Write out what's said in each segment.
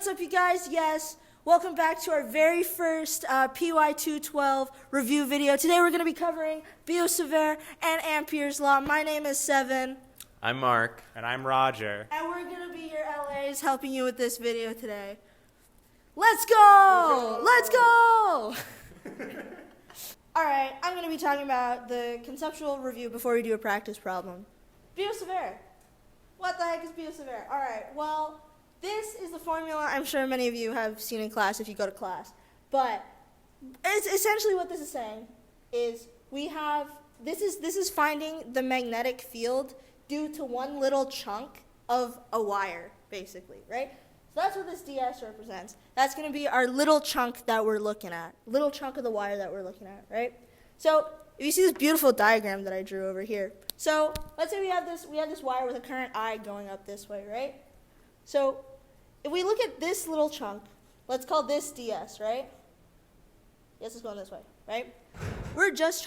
what's up, you guys? Yes, welcome back to our very first PY212 review video. Today we're going to be covering Biot-Savart and Ampere's law. My name is Seven. I'm Mark. And I'm Roger. And we're going to be your LAs helping you with this video today. Let's go! Let's go! All right, I'm going to be talking about the conceptual review before we do a practice problem. Biot-Savart. What the heck is Biot-Savart? All right, well, this is the formula I'm sure many of you have seen in class if you go to class. But it's essentially what this is saying is we have, this is finding the magnetic field due to one little chunk of a wire, basically, right? So that's what this ds represents. That's going to be our little chunk that we're looking at, little chunk of the wire that we're looking at, right? So if you see this beautiful diagram that I drew over here, so let's say we have this wire with a current I going up this way, right? So if we look at this little chunk, let's call this ds, right? Yes, it's going this way, right? We're just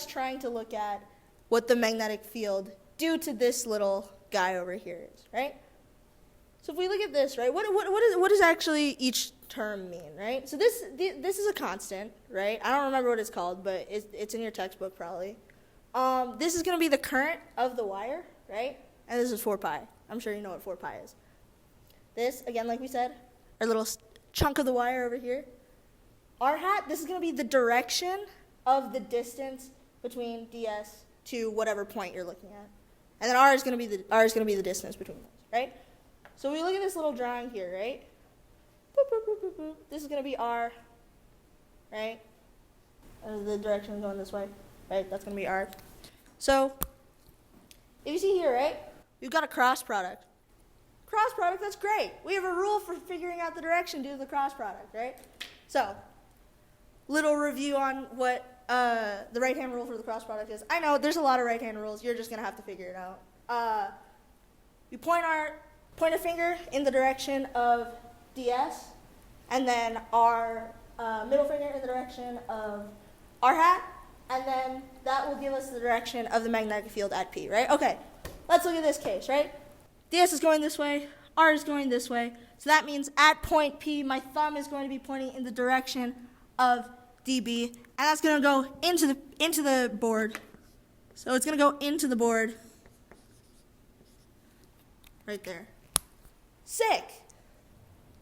trying to look at what the magnetic field due to this little guy over here is, right? So if we look at this, right, what does actually each term mean, right? So this is a constant, right? I don't remember what it's called, but it's in your textbook probably. This is going to be the current of the wire, right? And this is 4 pi. I'm sure you know what 4 pi is. This, again, like we said, our little chunk of the wire over here. R hat, this is going to be the direction of the distance between ds to whatever point you're looking at. And then r is going to be the distance between those, right? So we look at this little drawing here, right? Boop, boop, boop, boop, boop. This is going to be r, right? And the direction is going this way, right? That's going to be r. So if you see here, right? We've got a cross product. Cross product, that's great. We have a rule for figuring out the direction due to the cross product, right? So, little review on what the right-hand rule for the cross product is. I know there's a lot of right-hand rules. You're just going to have to figure it out. We point a finger in the direction of ds, and then our middle finger in the direction of r hat, and then that will give us the direction of the magnetic field at P, right? Okay. Let's look at this case, right? ds is going this way, r is going this way. So that means at point P, my thumb is going to be pointing in the direction of dB, and that's going to go into the board. So it's going to go into the board right there. Sick.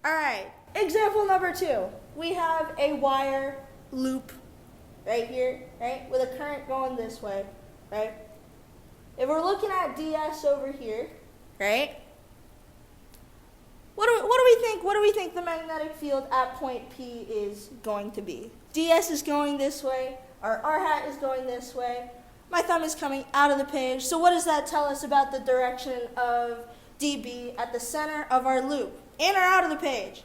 All right. Example number 2. We have a wire loop right here, right, with a current going this way, right? If we're looking at ds over here, right? What do we think? What do we think the magnetic field at point P is going to be? ds is going this way. Our r hat is going this way. My thumb is coming out of the page. So what does that tell us about the direction of dB at the center of our loop? In or out of the page?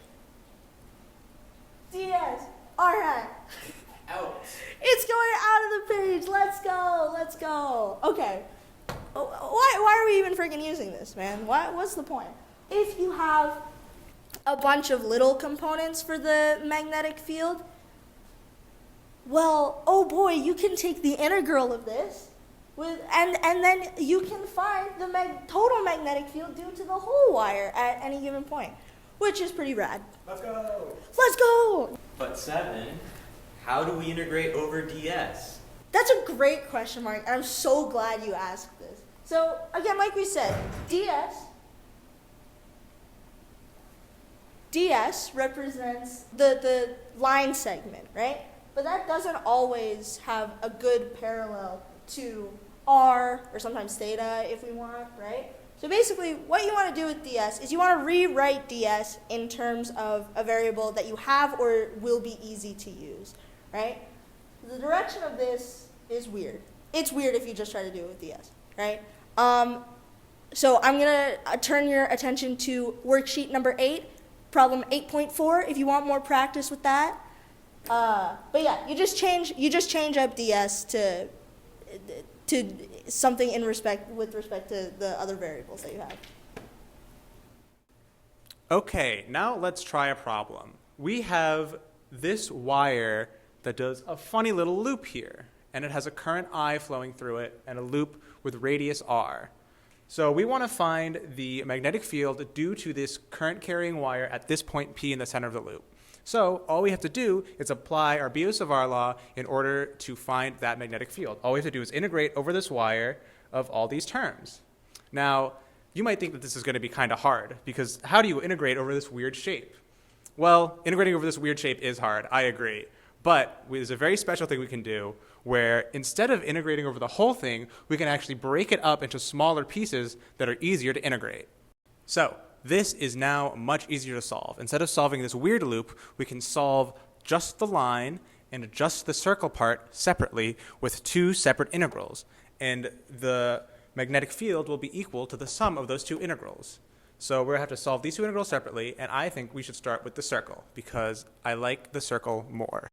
ds, r hat. Out. It's going out of the page. Let's go. Let's go. Okay. Why are we even freaking using this, man? What's the point? If you have a bunch of little components for the magnetic field, well, oh boy, you can take the integral of this, and then you can find the total magnetic field due to the whole wire at any given point, which is pretty rad. Let's go. Let's go. But 7, how do we integrate over ds? That's a great question, Mark, and I'm so glad you asked this. So, again, like we said, ds represents the line segment, right? But that doesn't always have a good parallel to r, or sometimes theta if we want, right? So basically, what you want to do with ds is you want to rewrite ds in terms of a variable that you have or will be easy to use, right? The direction of this is weird. It's weird if you just try to do it with ds, right? So I'm going to turn your attention to worksheet number 8, problem 8.4, if you want more practice with that. But yeah, you just change up ds to something with respect to the other variables that you have. Okay, now let's try a problem. We have this wire that does a funny little loop here, and it has a current I flowing through it and a loop with radius r. So we want to find the magnetic field due to this current carrying wire at this point P in the center of the loop. So all we have to do is apply our Biot-Savart law in order to find that magnetic field. All we have to do is integrate over this wire of all these terms. Now, you might think that this is going to be kind of hard, because how do you integrate over this weird shape? Well, integrating over this weird shape is hard, I agree. But there's a very special thing we can do where instead of integrating over the whole thing, we can actually break it up into smaller pieces that are easier to integrate. So this is now much easier to solve. Instead of solving this weird loop, we can solve just the line and just the circle part separately with two separate integrals. And the magnetic field will be equal to the sum of those two integrals. So we're going to have to solve these two integrals separately, and I think we should start with the circle because I like the circle more.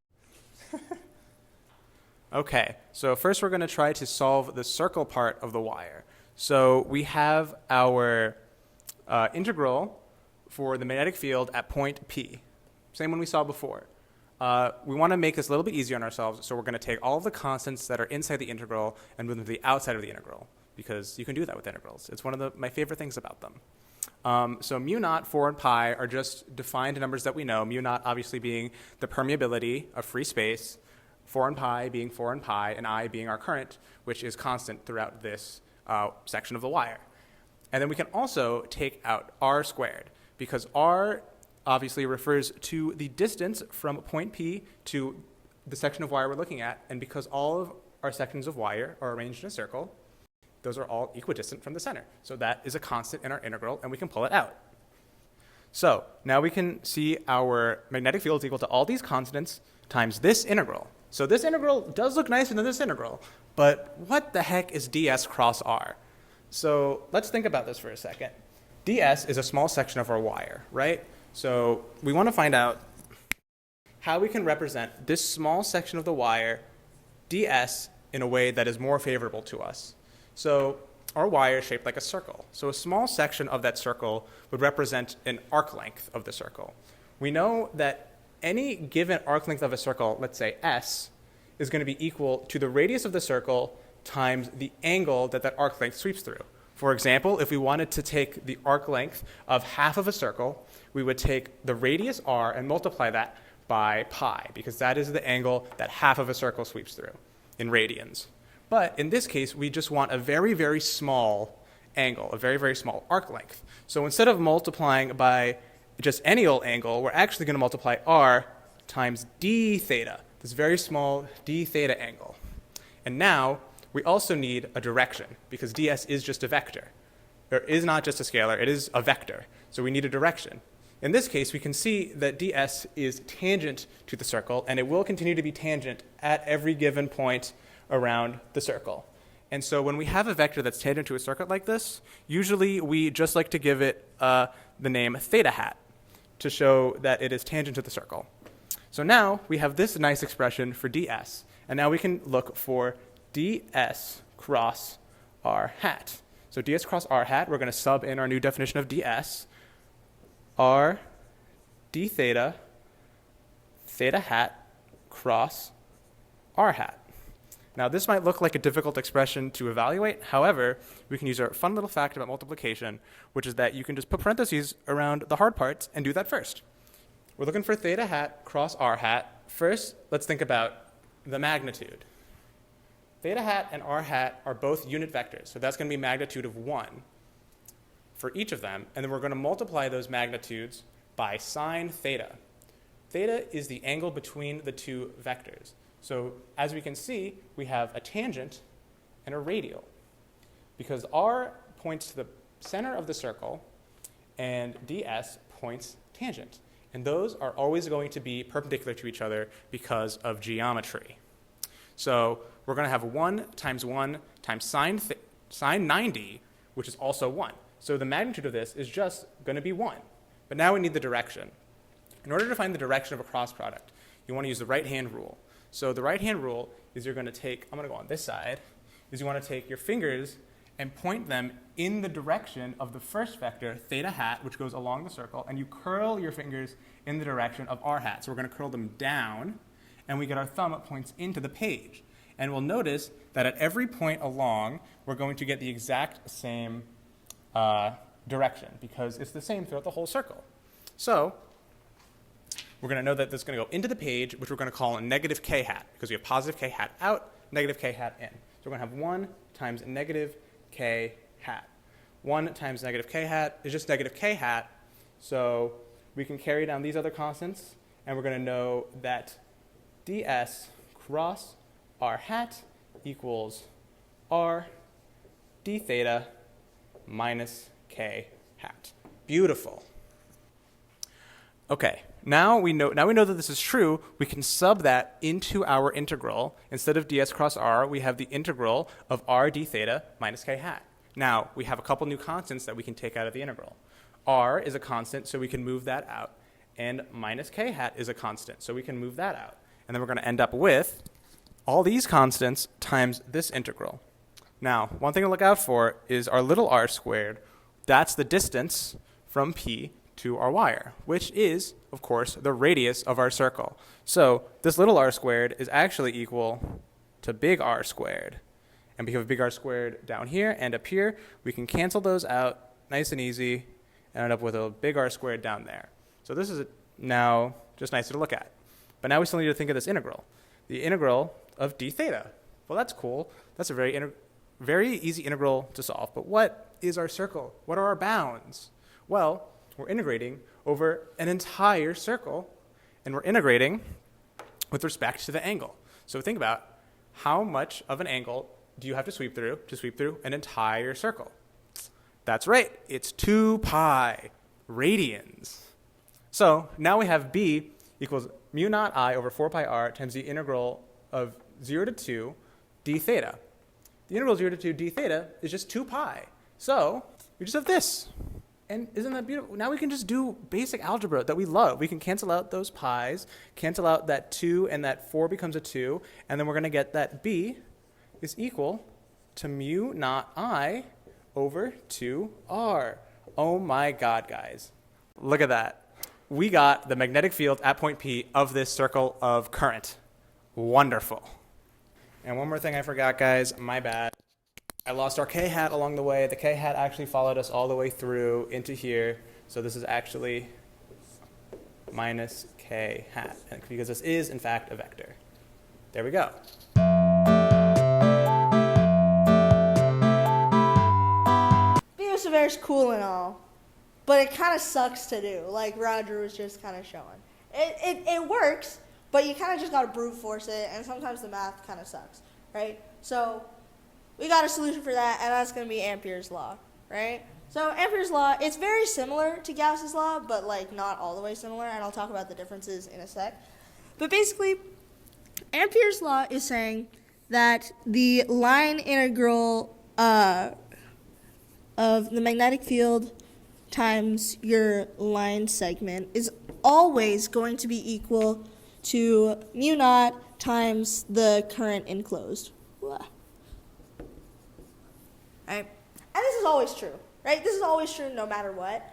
Okay, so first we're going to try to solve the circle part of the wire. So we have our integral for the magnetic field at point P, same one we saw before. We want to make this a little bit easier on ourselves, so we're going to take all of the constants that are inside the integral and move them to the outside of the integral, because you can do that with integrals. It's one of my favorite things about them. So mu naught, 4, and pi are just defined numbers that we know, mu naught obviously being the permeability of free space, 4 and pi being 4 and pi, and I being our current, which is constant throughout this section of the wire. And then we can also take out r squared, because r obviously refers to the distance from point P to the section of wire we're looking at, and because all of our sections of wire are arranged in a circle, those are all equidistant from the center. So that is a constant in our integral, and we can pull it out. So now we can see our magnetic field is equal to all these constants times this integral. So this integral does look nicer than this integral, but what the heck is ds cross r? So let's think about this for a second. ds is a small section of our wire, right? So we want to find out how we can represent this small section of the wire, ds, in a way that is more favorable to us. So our wire is shaped like a circle. So a small section of that circle would represent an arc length of the circle. We know that any given arc length of a circle, let's say s, is going to be equal to the radius of the circle times the angle that that arc length sweeps through. For example, if we wanted to take the arc length of half of a circle, we would take the radius r and multiply that by pi, because that is the angle that half of a circle sweeps through in radians. But in this case, we just want a very, very small angle, a very, very small arc length. So instead of multiplying by just any old angle, we're actually going to multiply r times d theta, this very small d theta angle. And now we also need a direction, because ds is just a vector. It is not just a scalar, it is a vector. So we need a direction. In this case, we can see that ds is tangent to the circle, and it will continue to be tangent at every given point around the circle. And so when we have a vector that's tangent to a circle like this, usually we just like to give it the name theta hat to show that it is tangent to the circle. So now we have this nice expression for ds, and now we can look for ds cross r hat. So ds cross r hat, we're going to sub in our new definition of ds, r d theta, theta hat cross r hat. Now this might look like a difficult expression to evaluate. However, we can use our fun little fact about multiplication, which is that you can just put parentheses around the hard parts and do that first. We're looking for theta hat cross r hat. First, let's think about the magnitude. Theta hat and r hat are both unit vectors, so that's going to be magnitude of 1 for each of them, and then we're going to multiply those magnitudes by sine theta. Theta is the angle between the two vectors. So as we can see, we have a tangent and a radial, because r points to the center of the circle and ds points tangent. And those are always going to be perpendicular to each other because of geometry. So we're going to have 1 times sine 90, which is also 1. So the magnitude of this is just going to be 1. But now we need the direction. In order to find the direction of a cross product, you want to use the right-hand rule. So the right-hand rule is you're going to take, I'm going to go on this side, is you want to take your fingers and point them in the direction of the first vector, theta hat, which goes along the circle, and you curl your fingers in the direction of r hat. So we're going to curl them down, and we get our thumb points into the page. And we'll notice that at every point along, we're going to get the exact same direction because it's the same throughout the whole circle. So we're going to know that this is going to go into the page, which we're going to call a negative k hat because we have positive k hat out, negative k hat in. So we're going to have 1 times negative k hat. 1 times negative k hat is just negative k hat. So we can carry down these other constants, and we're going to know that ds cross r hat equals r d theta minus k hat. Beautiful. Okay, now we know that this is true, we can sub that into our integral. Instead of ds cross r, we have the integral of r d theta minus k hat. Now, we have a couple new constants that we can take out of the integral. R is a constant, so we can move that out. And minus k hat is a constant, so we can move that out. And then we're going to end up with all these constants times this integral. Now, one thing to look out for is our little r squared. That's the distance from P to our wire, which is, of course, the radius of our circle. So this little r squared is actually equal to big R squared. And because of big R squared down here and up here, we can cancel those out nice and easy and end up with a big R squared down there. So this is now just nicer to look at. But now we still need to think of this integral. The integral of d theta. Well, that's cool. That's a very easy integral to solve. But what is our circle? What are our bounds? Well, we're integrating over an entire circle, and we're integrating with respect to the angle. So think about how much of an angle do you have to sweep through an entire circle? That's right, it's 2 pi radians. So now we have b equals mu naught I over 4 pi r times the integral of 0 to 2 d theta. The integral of 0 to 2 d theta is just 2 pi. So we just have this. And isn't that beautiful? Now we can just do basic algebra that we love. We can cancel out those pi's, cancel out that 2 and that 4 becomes a 2, and then we're going to get that b is equal to mu naught I over 2r. Oh my God, guys. Look at that. We got the magnetic field at point P of this circle of current. Wonderful. And one more thing I forgot, guys. My bad. I lost our k hat along the way. The k hat actually followed us all the way through into here. So this is actually minus k hat, because this is, in fact, a vector. There we go. Biot-Savart's cool and all, but it kind of sucks to do, like Roger was just kind of showing. It works, but you kind of just got to brute force it, and sometimes the math kind of sucks, right? So we got a solution for that, and that's going to be Ampere's law, right? So Ampere's law, it's very similar to Gauss's law, but like not all the way similar, and I'll talk about the differences in a sec. But basically, Ampere's law is saying that the line integral of the magnetic field times your line segment is always going to be equal to mu naught times the current enclosed. Right? And this is always true, right? This is always true no matter what.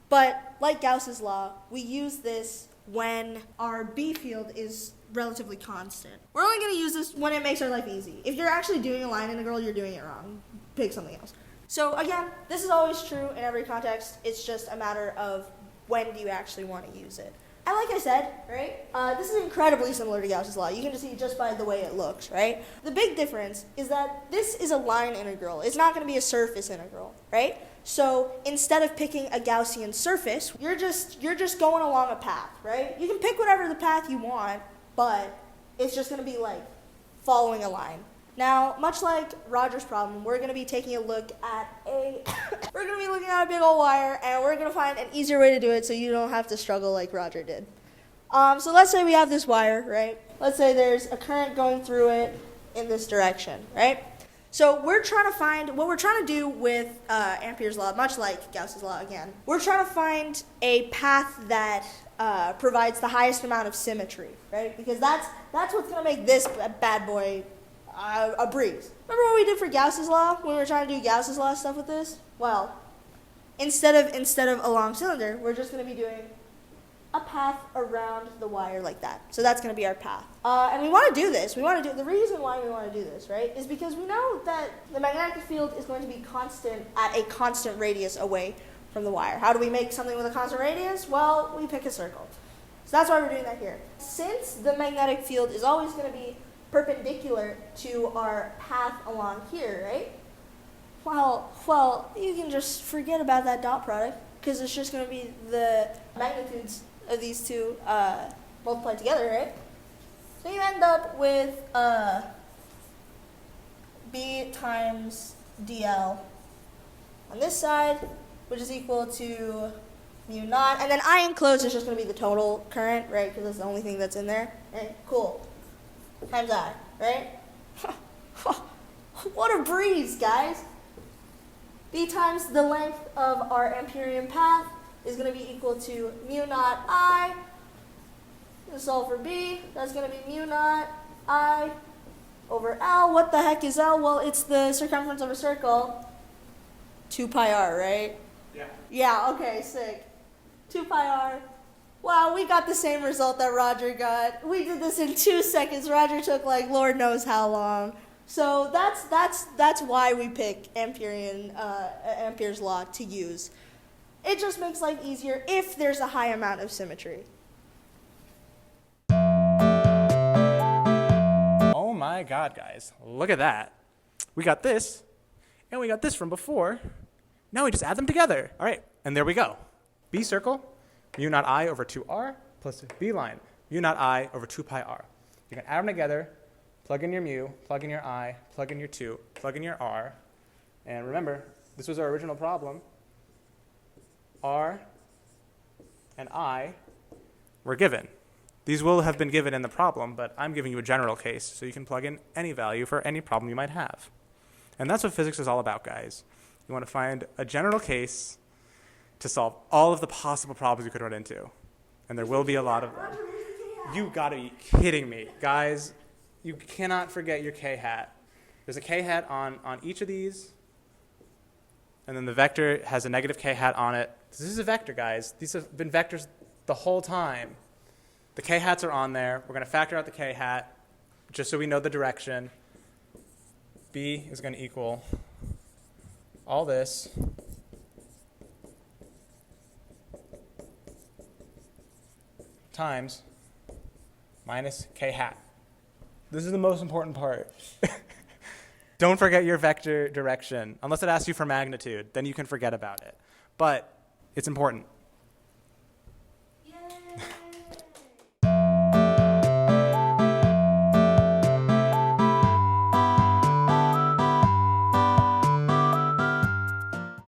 But like Gauss's law, we use this when our B field is relatively constant. We're only going to use this when it makes our life easy. If you're actually doing a line integral, you're doing it wrong. Pick something else. So again, this is always true in every context. It's just a matter of when do you actually want to use it. And like I said, right, this is incredibly similar to Gauss's law. You can just see just by the way it looks, right? The big difference is that this is a line integral. It's not going to be a surface integral, right? So instead of picking a Gaussian surface, you're just going along a path, right? You can pick whatever the path you want, but it's just going to be like following a line. Now, much like Roger's problem, we're going to be taking a look at we're going to be looking at a big old wire, and we're going to find an easier way to do it so you don't have to struggle like Roger did. So let's say we have this wire, right? Let's say there's a current going through it in this direction, right? So what we're trying to do with Ampere's law, much like Gauss's law again, we're trying to find a path that provides the highest amount of symmetry, right? Because that's what's going to make this bad boy a breeze. Remember what we did for Gauss's law when we were trying to do Gauss's law stuff with this? Well, instead of a long cylinder, we're just going to be doing a path around the wire like that. So that's going to be our path. And we want to do this. The reason why we want to do this, right, is because we know that the magnetic field is going to be constant at a constant radius away from the wire. How do we make something with a constant radius? Well, we pick a circle. So that's why we're doing that here. Since the magnetic field is always going to be perpendicular to our path along here, right? Well, you can just forget about that dot product because it's just going to be the magnitudes of these two multiplied together, right? So you end up with B times dl on this side, which is equal to mu naught. And then I enclosed is just going to be the total current, right? Because that's the only thing that's in there. Right? Cool. Times I, right? What a breeze, guys. B times the length of our Amperian path is going to be equal to mu naught I. I'm going to solve for B. That's going to be mu naught I over L. What the heck is L? Well, it's the circumference of a circle. 2 pi r, right? Yeah. Yeah, okay, sick. 2 pi r. Wow, we got the same result that Roger got. We did this in 2 seconds. Roger took like Lord knows how long. So that's why we pick Ampere's law to use. It just makes life easier if there's a high amount of symmetry. Oh my God, guys, look at that. We got this, and we got this from before. Now we just add them together. All right, and there we go. B circle, mu naught I over 2r plus B line, mu naught I over 2 pi r. You can add them together, plug in your mu, plug in your I, plug in your 2, plug in your r. And remember, this was our original problem. R and I were given. These will have been given in the problem, but I'm giving you a general case, so you can plug in any value for any problem you might have. And that's what physics is all about, guys. You want to find a general case to solve all of the possible problems you could run into. And there will be a lot of them. You gotta be kidding me. Guys, you cannot forget your k-hat. There's a k-hat on each of these, and then the vector has a negative k-hat on it. This is a vector, guys. These have been vectors the whole time. The k-hats are on there. We're going to factor out the k-hat just so we know the direction. B is going to equal all this times minus k-hat. This is the most important part. Don't forget your vector direction. Unless it asks you for magnitude, then you can forget about it. But it's important.